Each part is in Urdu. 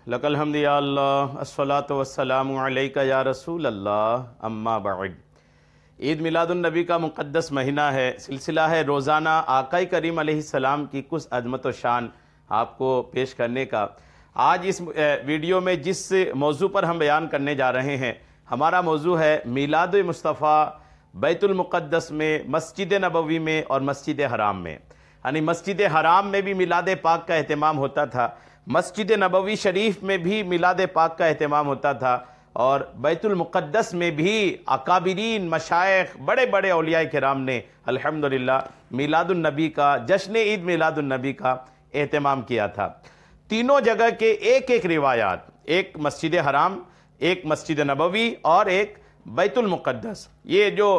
لک الحمد یا اللہ الصلاۃ والسلام علیک یا رسول اللہ اما بعد۔ عید میلاد النبی کا مقدس مہینہ ہے، سلسلہ ہے روزانہ آقا کریم علیہ السلام کی کچھ عظمت و شان آپ کو پیش کرنے کا۔ آج اس ویڈیو میں جس موضوع پر ہم بیان کرنے جا رہے ہیں، ہمارا موضوع ہے میلاد مصطفیٰ بیت المقدس میں، مسجد نبوی میں اور مسجد حرام میں۔ یعنی مسجد حرام میں بھی میلاد پاک کا اہتمام ہوتا تھا، مسجد نبوی شریف میں بھی میلاد پاک کا اہتمام ہوتا تھا، اور بیت المقدس میں بھی اکابرین مشائخ بڑے بڑے اولیاء کرام نے الحمدللہ میلاد النبی کا، جشن عید میلاد النبی کا اہتمام کیا تھا۔ تینوں جگہ کے ایک ایک روایات، ایک مسجد حرام، ایک مسجد نبوی اور ایک بیت المقدس، یہ جو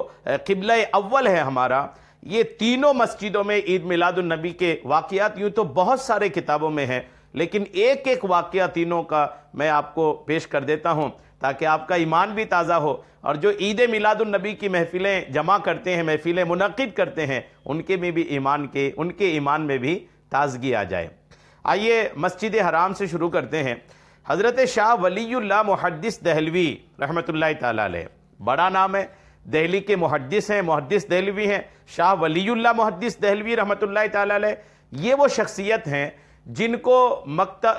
قبلہ اول ہے ہمارا، یہ تینوں مسجدوں میں عید میلاد النبی کے واقعات یوں تو بہت سارے کتابوں میں ہیں، لیکن ایک ایک واقعہ تینوں کا میں آپ کو پیش کر دیتا ہوں تاکہ آپ کا ایمان بھی تازہ ہو، اور جو عید میلاد النبی کی محفلیں جمع کرتے ہیں، محفلیں منعقد کرتے ہیں، ان کے ایمان میں بھی تازگی آ جائے۔ آئیے مسجد حرام سے شروع کرتے ہیں۔ حضرت شاہ ولی اللہ محدث دہلوی رحمۃ اللہ تعالیٰ علیہ، بڑا نام ہے، دہلی کے محدث ہیں، محدث دہلوی ہیں، شاہ ولی اللہ محدث دہلوی رحمۃ اللہ تعالیٰ علیہ۔ یہ وہ شخصیت ہیں جن کو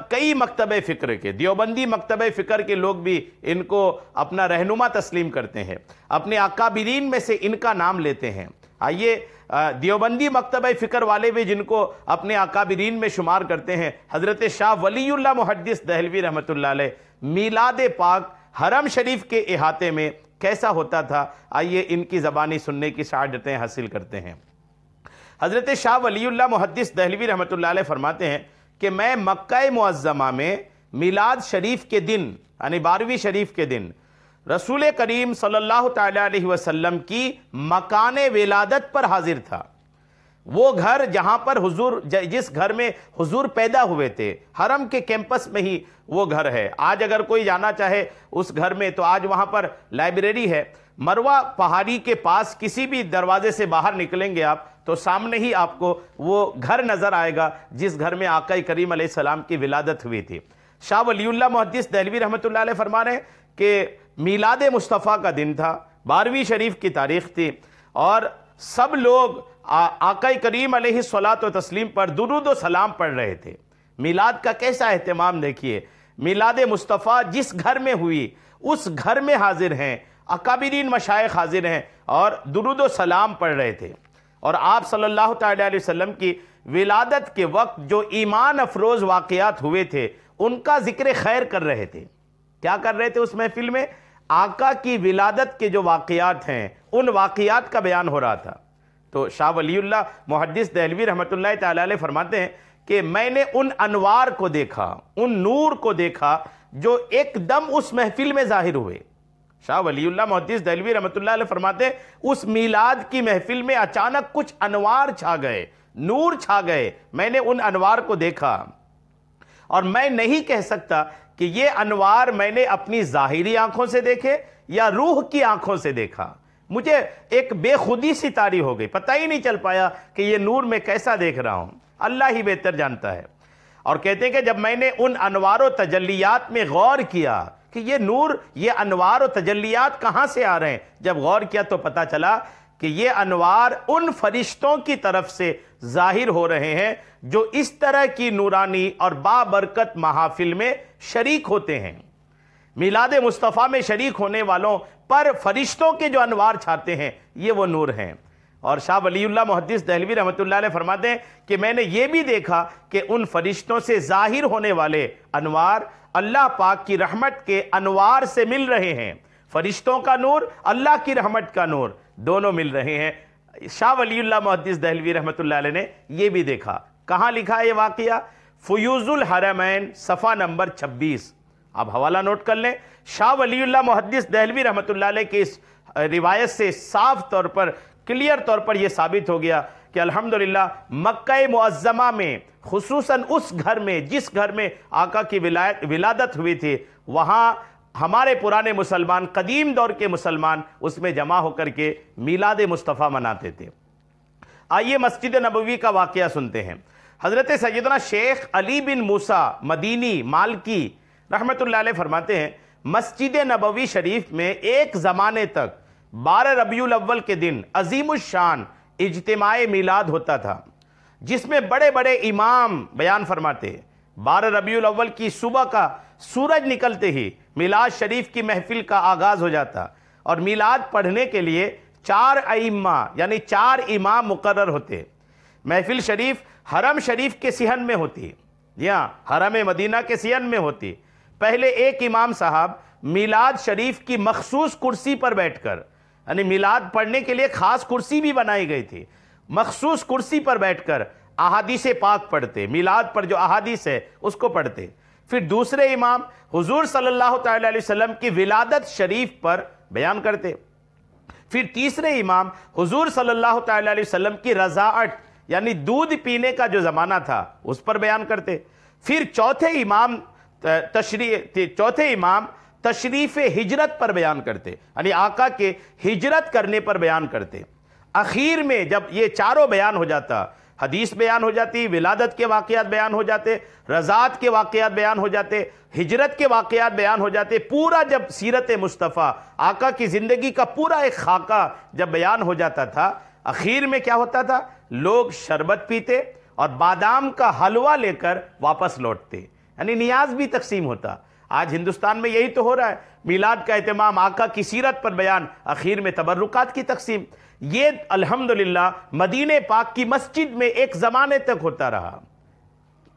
کئی مکتبہ فکر کے، دیوبندی مکتبہ فکر کے لوگ بھی ان کو اپنا رہنما تسلیم کرتے ہیں، اپنے اکابرین میں سے ان کا نام لیتے ہیں۔ آئیے دیوبندی مکتبہ فکر والے بھی جن کو اپنے اکابرین میں شمار کرتے ہیں، حضرت شاہ ولی اللہ محدث دہلوی رحمۃ اللہ علیہ، میلاد پاک حرم شریف کے احاطے میں کیسا ہوتا تھا، آئیے ان کی زبانی سننے کی سعادتیں حاصل کرتے ہیں۔ حضرت شاہ ولی اللہ محدث دہلوی رحمۃ اللہ علیہ فرماتے ہیں کہ میں مکہ معظمہ میں میلاد شریف کے دن، یعنی 12ویں شریف کے دن، رسول کریم صلی اللہ تعالیٰ علیہ وسلم کی مکان ولادت پر حاضر تھا۔ وہ گھر جہاں پر حضور، جس گھر میں حضور پیدا ہوئے تھے، حرم کے کیمپس میں ہی وہ گھر ہے۔ آج اگر کوئی جانا چاہے اس گھر میں تو آج وہاں پر لائبریری ہے۔ مروہ پہاڑی کے پاس کسی بھی دروازے سے باہر نکلیں گے آپ تو سامنے ہی آپ کو وہ گھر نظر آئے گا جس گھر میں آقا کریم علیہ السلام کی ولادت ہوئی تھی۔ شاہ ولی اللہ محدث دہلوی رحمۃ اللہ علیہ فرما رہے ہیں کہ میلاد مصطفیٰ کا دن تھا، 12ویں شریف کی تاریخ تھی، اور سب لوگ آقا کریم علیہ الصلاۃ والتسلیم پر درود و سلام پڑھ رہے تھے۔ میلاد کا کیسا اہتمام دیکھیے، میلاد مصطفیٰ جس گھر میں ہوئی اس گھر میں حاضر ہیں، اکابرین مشائخ حاضر ہیں اور درود و سلام پڑھ رہے تھے، اور آپ صلی اللہ تعالیٰ علیہ وسلم کی ولادت کے وقت جو ایمان افروز واقعات ہوئے تھے ان کا ذکر خیر کر رہے تھے۔ کیا کر رہے تھے اس محفل میں؟ آقا کی ولادت کے جو واقعات ہیں ان واقعات کا بیان ہو رہا تھا۔ تو شاہ ولی اللہ محدث دہلوی رحمۃ اللہ تعالیٰ علیہ فرماتے ہیں کہ میں نے ان انوار کو دیکھا، ان نور کو دیکھا جو ایک دم اس محفل میں ظاہر ہوئے۔ شاہ ولی اللہ محدث دہلوی رحمۃ اللہ علیہ فرماتے ہیں اس میلاد کی محفل میں اچانک کچھ انوار چھا گئے، نور چھا گئے، میں نے ان انوار کو دیکھا، اور میں نہیں کہہ سکتا کہ یہ انوار میں نے اپنی ظاہری آنکھوں سے دیکھے یا روح کی آنکھوں سے دیکھا۔ مجھے ایک بے خودی سی طاری ہو گئی، پتہ ہی نہیں چل پایا کہ یہ نور میں کیسا دیکھ رہا ہوں، اللہ ہی بہتر جانتا ہے۔ اور کہتے ہیں کہ جب میں نے ان انوار و تجلیات میں غور کیا کہ یہ نور، یہ انوار و تجلیات کہاں سے آ رہے ہیں، جب غور کیا تو پتہ چلا کہ یہ انوار ان فرشتوں کی طرف سے ظاہر ہو رہے ہیں جو اس طرح کی نورانی اور بابرکت محافل میں شریک ہوتے ہیں۔ میلاد مصطفیٰ میں شریک ہونے والوں پر فرشتوں کے جو انوار چھاتے ہیں یہ وہ نور ہیں۔ اور شاہ ولی اللہ محدث دہلوی رحمۃ اللہ علیہ فرماتے ہیں کہ میں نے یہ بھی دیکھا کہ ان فرشتوں سے ظاہر ہونے والے انوار اللہ پاک کی رحمت کے انوار سے مل رہے ہیں۔ فرشتوں کا نور، اللہ کی رحمت کا نور، دونوں مل رہے ہیں۔ شاہ ولی اللہ محدث دہلوی رحمۃ اللہ علیہ نے یہ بھی دیکھا۔ کہاں لکھا ہے یہ واقعہ؟ فیوز الحرمین صفحہ نمبر 26۔ آپ حوالہ نوٹ کر لیں۔ شاہ ولی اللہ محدث دہلوی رحمۃ اللہ علیہ کی اس روایت سے صاف طور پر، کلیئر طور پر یہ ثابت ہو گیا کہ الحمدللہ مکہ معظمہ میں، خصوصاً اس گھر میں جس گھر میں آقا کی ولادت ہوئی تھی، وہاں ہمارے پرانے مسلمان، قدیم دور کے مسلمان اس میں جمع ہو کر کے میلاد مصطفیٰ مناتے تھے۔ آئیے مسجد نبوی کا واقعہ سنتے ہیں۔ حضرت سیدنا شیخ علی بن موسیٰ مدینی مالکی رحمت اللہ علیہ فرماتے ہیں مسجد نبوی شریف میں ایک زمانے تک 12 ربیع الاول کے دن عظیم الشان اجتماع میلاد ہوتا تھا، جس میں بڑے بڑے امام بیان فرماتے 12 ربیع الاول کی صبح کا سورج نکلتے ہی میلاد شریف کی محفل کا آغاز ہو جاتا، اور میلاد پڑھنے کے لیے 4 ائمہ یعنی 4 امام مقرر ہوتے۔ محفل شریف حرم شریف کے صحن میں ہوتی، جی ہاں حرم مدینہ کے صحن میں ہوتی۔ پہلے ایک امام صاحب میلاد شریف کی مخصوص کرسی پر بیٹھ کر، یعنی میلاد پڑھنے کے لیے خاص کرسی بھی بنائی گئی تھی، مخصوص کرسی پر بیٹھ کر احادیث پاک پڑھتے، میلاد پر جو احادیث ہے اس کو پڑھتے۔ پھر دوسرے امام حضور صلی اللہ تعالی علیہ وسلم کی ولادت شریف پر بیان کرتے۔ پھر تیسرے امام حضور صلی اللہ تعالی علیہ وسلم کی رضاعت یعنی دودھ پینے کا جو زمانہ تھا اس پر بیان کرتے۔ پھر چوتھے امام تشریف ہجرت پر بیان کرتے، یعنی آقا کے ہجرت کرنے پر بیان کرتے۔ اخیر میں جب یہ چاروں بیان ہو جاتا، حدیث بیان ہو جاتی، ولادت کے واقعات بیان ہو جاتے، رضاعت کے واقعات بیان ہو جاتے، ہجرت کے واقعات بیان ہو جاتے، پورا جب سیرت مصطفیٰ آقا کی زندگی کا پورا ایک خاکہ جب بیان ہو جاتا تھا، اخیر میں کیا ہوتا تھا؟ لوگ شربت پیتے اور بادام کا حلوہ لے کر واپس لوٹتے، یعنی نیاز بھی تقسیم ہوتا۔ آج ہندوستان میں یہی تو ہو رہا ہے، میلاد کا اہتمام، آقا کی سیرت پر بیان، اخیر میں تبرکات کی تقسیم۔ یہ الحمدللہ مدینہ پاک کی مسجد میں ایک زمانے تک ہوتا رہا۔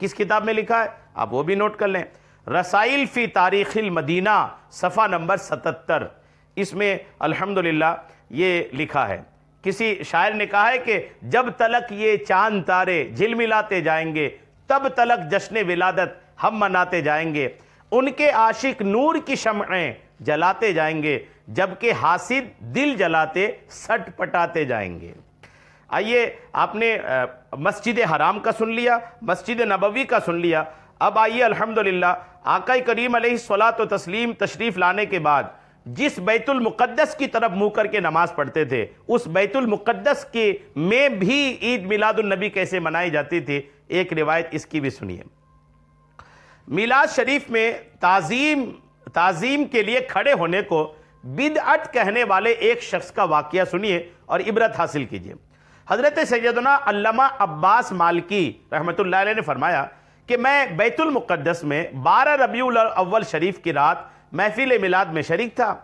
کس کتاب میں لکھا ہے؟ آپ وہ بھی نوٹ کر لیں، رسائل فی تاریخ المدینہ صفحہ نمبر 77، اس میں الحمدللہ یہ لکھا ہے۔ کسی شاعر نے کہا ہے کہ جب تلک یہ چاند تارے جھلملاتے جائیں گے، تب تلک جشن ولادت ہم مناتے جائیں گے، ان کے عاشق نور کی شمعیں جلاتے جائیں گے، جبکہ حاسد دل جلاتے سٹ پٹاتے جائیں گے۔ آئیے، آپ نے مسجد حرام کا سن لیا، مسجد نبوی کا سن لیا، اب آئیے الحمدللہ آقا کریم علیہ الصلوۃ والتسلیم تشریف لانے کے بعد جس بیت المقدس کی طرف منہ کر کے نماز پڑھتے تھے، اس بیت المقدس کے میں بھی عید میلاد النبی کیسے منائی جاتی تھی، ایک روایت اس کی بھی سنیے۔ میلاد شریف میں تعظیم کے لیے کھڑے ہونے کو بدعت کہنے والے ایک شخص کا واقعہ سنیے اور عبرت حاصل کیجیے۔ حضرت سیدنا علامہ عباس مالکی رحمت اللہ علیہ نے فرمایا کہ میں بیت المقدس میں 12 ربیع الاول شریف کی رات محفل میلاد میں شریک تھا۔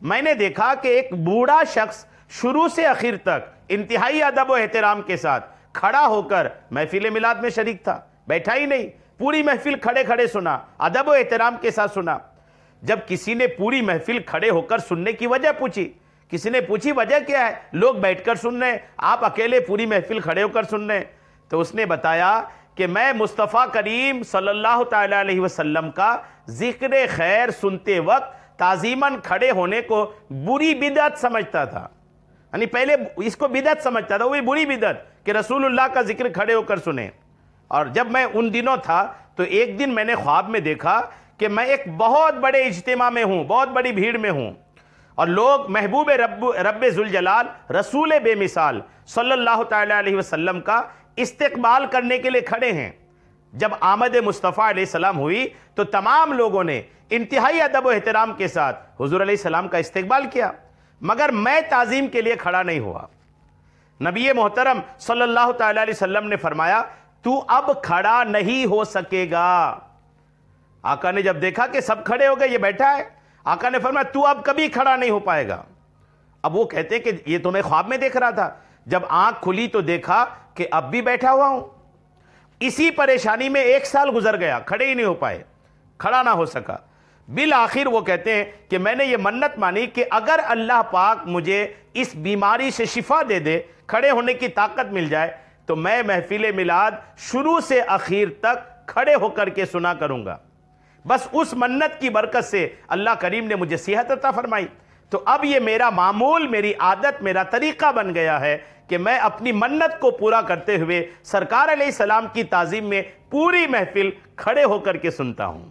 میں نے دیکھا کہ ایک بوڑھا شخص شروع سے آخر تک انتہائی ادب و احترام کے ساتھ کھڑا ہو کر محفل میلاد میں شریک تھا، بیٹھا ہی نہیں، پوری محفل کھڑے کھڑے سنا، ادب و احترام کے ساتھ سنا۔ جب کسی نے پوری محفل کھڑے ہو کر سننے کی وجہ پوچھی، کسی نے پوچھی وجہ کیا ہے، لوگ بیٹھ کر سن رہے ہیں، آپ اکیلے پوری محفل کھڑے ہو کر سن رہے ہیں، تو اس نے بتایا کہ میں مصطفیٰ کریم صلی اللہ تعالی علیہ وسلم کا ذکر خیر سنتے وقت تعظیماً کھڑے ہونے کو بری بدعت سمجھتا تھا، یعنی پہلے اس کو بدعت سمجھتا تھا، وہ بھی بری بدعت کہ رسول اللہ کا ذکر کھڑے ہو کر سنیں۔ اور جب میں ان دنوں تھا تو ایک دن میں نے خواب میں دیکھا کہ میں ایک بہت بڑے اجتماع میں ہوں، بہت بڑی بھیڑ میں ہوں، اور لوگ محبوب رب ذوالجلال رسول بے مثال صلی اللہ تعالی علیہ وسلم کا استقبال کرنے کے لیے کھڑے ہیں۔ جب آمد مصطفیٰ علیہ السلام ہوئی تو تمام لوگوں نے انتہائی ادب و احترام کے ساتھ حضور علیہ السلام کا استقبال کیا، مگر میں تعظیم کے لیے کھڑا نہیں ہوا۔ نبی محترم صلی اللہ تعالی علیہ وسلم نے فرمایا تو اب کھڑا نہیں ہو سکے گا۔ آقا نے جب دیکھا کہ سب کھڑے ہو گئے، یہ بیٹھا ہے، آقا نے فرمایا تو اب کبھی کھڑا نہیں ہو پائے گا۔ اب وہ کہتے کہ یہ تو میں خواب میں دیکھ رہا تھا، جب آنکھ کھلی تو دیکھا کہ اب بھی بیٹھا ہوا ہوں۔ اسی پریشانی میں 1 سال گزر گیا، کھڑے ہی نہیں ہو پائے، کھڑا نہ ہو سکا۔ بالآخر وہ کہتے ہیں کہ میں نے یہ منت مانی کہ اگر اللہ پاک مجھے اس بیماری سے شفا دے دے، کھڑے ہونے کی طاقت مل جائے، تو میں محفل میلاد شروع سے اخیر تک کھڑے ہو کر کے سنا کروں گا۔ بس اس منت کی برکت سے اللہ کریم نے مجھے صحت عطا فرمائی، تو اب یہ میرا معمول، میری عادت، میرا طریقہ بن گیا ہے کہ میں اپنی منت کو پورا کرتے ہوئے سرکار علیہ السلام کی تعظیم میں پوری محفل کھڑے ہو کر کے سنتا ہوں۔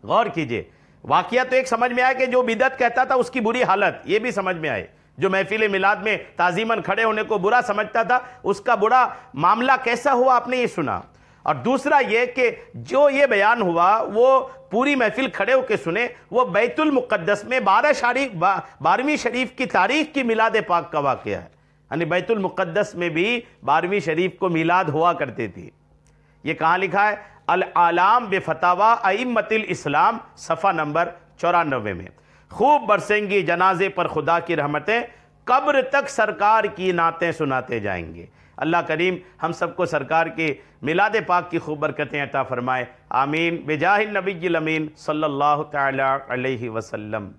غور کیجئے، واقعہ تو ایک سمجھ میں آیا کہ جو بدعت کہتا تھا اس کی بری حالت، یہ بھی سمجھ میں آئے۔ جو محفل میلاد میں تعظیماً کھڑے ہونے کو برا سمجھتا تھا، اس کا برا معاملہ کیسا ہوا آپ نے یہ سنا۔ اور دوسرا یہ کہ جو یہ بیان ہوا وہ پوری محفل کھڑے ہو کے سنے، وہ بیت المقدس میں 12ویں شریف کی تاریخ کی میلاد پاک کا واقعہ ہے، یعنی بیت المقدس میں بھی 12ویں شریف کو میلاد ہوا کرتے تھی۔ یہ کہاں لکھا ہے؟ الاعلام بفتاوی ائمۃ الاسلام صفحہ نمبر 94 میں۔ خوب برسیں گی جنازے پر خدا کی رحمتیں، قبر تک سرکار کی نعتیں سناتے جائیں گے۔ اللہ کریم ہم سب کو سرکار کی میلاد پاک کی خوب برکتیں عطا فرمائے، آمین، بجاہ النبی الامین صلی اللہ تعالی علیہ وسلم۔